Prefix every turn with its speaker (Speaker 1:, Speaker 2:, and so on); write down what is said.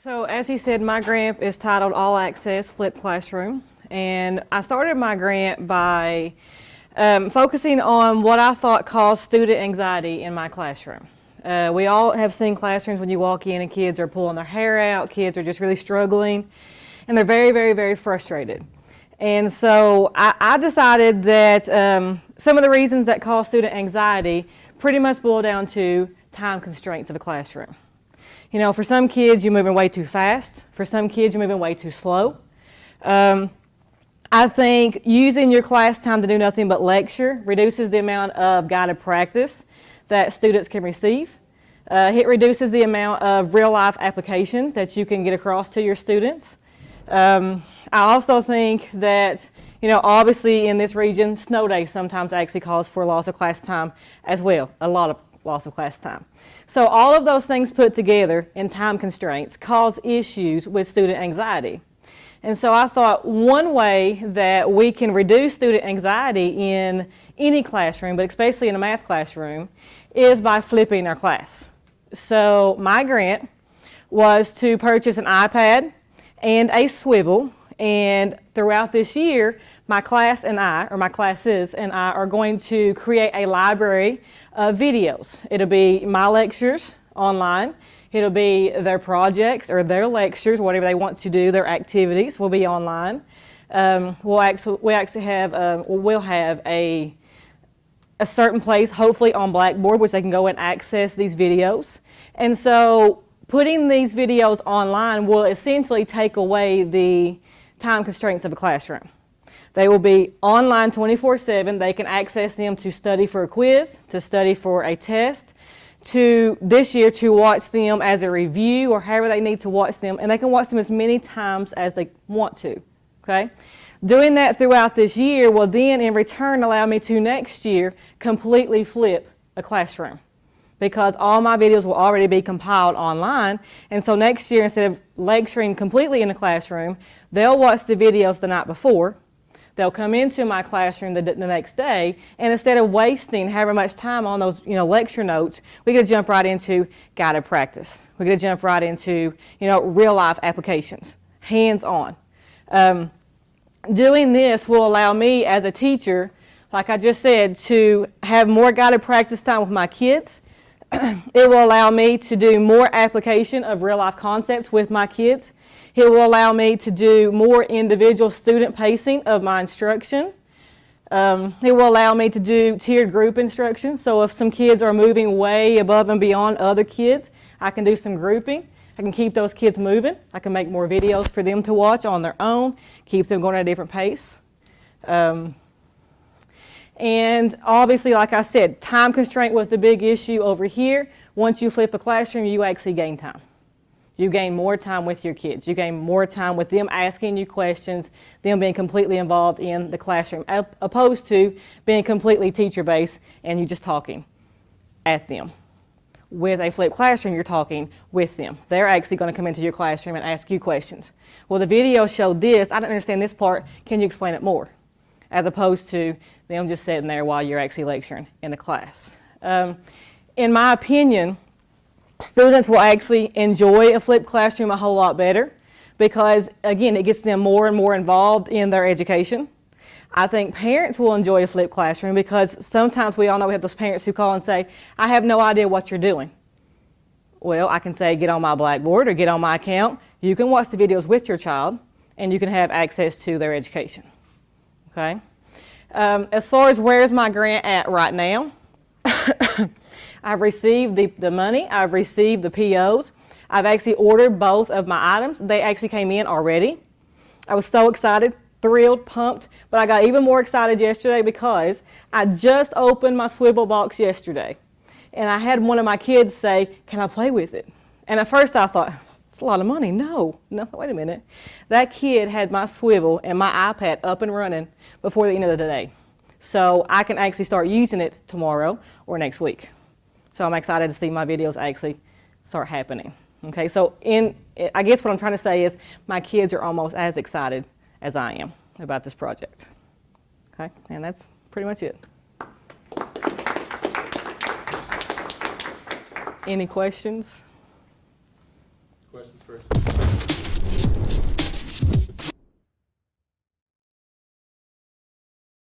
Speaker 1: So as he said, my grant is titled All Access Flipped Classroom, and I started my grant by focusing on what I thought caused student anxiety in my classroom. We all have seen classrooms when you walk in and kids are pulling their hair out, kids are just really struggling, and they're very, very, very frustrated. And so I decided that some of the reasons that cause student anxiety pretty much boil down to time constraints of a classroom. You know, for some kids, you're moving way too fast. For some kids, you're moving way too slow. I think using your class time to do nothing but lecture reduces the amount of guided practice that students can receive. It reduces the amount of real-life applications that you can get across to your students. I also think that, you know, obviously in this region, snow days sometimes actually cause for loss of class time as well, a lot of loss of class time. So all of those things put together in time constraints cause issues with student anxiety. And so I thought one way that we can reduce student anxiety in any classroom, but especially in a math classroom, is by flipping our class. So my grant was to purchase an iPad and a swivel, and throughout this year, my class and I, or my classes and I, are going to create a library of videos. It'll be my lectures online. It'll be their projects or their lectures, whatever they want to do, their activities will be online. We'll have a certain place, hopefully on Blackboard, which they can go and access these videos. And so putting these videos online will essentially take away the time constraints of a classroom. They will be online 24/7. They can access them to study for a quiz, to study for a test, to this year to watch them as a review or however they need to watch them, and they can watch them as many times as they want to, okay? Doing that throughout this year will then in return allow me to next year completely flip a classroom, because all my videos will already be compiled online. And so next year, instead of lecturing completely in the classroom, they'll watch the videos the night before. They'll come into my classroom the next day, and instead of wasting however much time on those, lecture notes, we're going to jump right into guided practice. We're going to jump right into, real life applications, hands-on. Doing this will allow me as a teacher, like I just said, to have more guided practice time with my kids. It will allow me to do more application of real life concepts with my kids. It will allow me to do more individual student pacing of my instruction. It will allow me to do tiered group instruction. So if some kids are moving way above and beyond other kids, I can do some grouping. I can keep those kids moving. I can make more videos for them to watch on their own, keep them going at a different pace. And obviously, like I said, time constraint was the big issue over here. Once you flip a classroom, you actually gain time. You gain more time with your kids. You gain more time with them asking you questions, them being completely involved in the classroom, opposed to being completely teacher-based and you just talking at them. With a flipped classroom, you're talking with them. They're actually going to come into your classroom and ask you questions. Well, the video showed this. I don't understand this part. Can you explain it more? As opposed to them just sitting there while you're actually lecturing in the class. In my opinion, students will actually enjoy a flipped classroom a whole lot better because, again, it gets them more and more involved in their education. I think parents will enjoy a flipped classroom because sometimes we all know we have those parents who call and say, I have no idea what you're doing. Well, I can say, get on my Blackboard or get on my account. You can watch the videos with your child and you can have access to their education. Okay? As far as where's my grant at right now, I've received the money, I've received the POs, I've actually ordered both of my items. They actually came in already. I was so excited, thrilled, pumped, but I got even more excited yesterday because I just opened my swivel box yesterday. And I had one of my kids say, can I play with it? And at first I thought, it's a lot of money. No, wait a minute. That kid had my swivel and my iPad up and running before the end of the day. So I can actually start using it tomorrow or next week. So I'm excited to see my videos actually start happening. Okay, so I guess what I'm trying to say is my kids are almost as excited as I am about this project. Okay, and that's pretty much it. Any questions
Speaker 2: Questions first?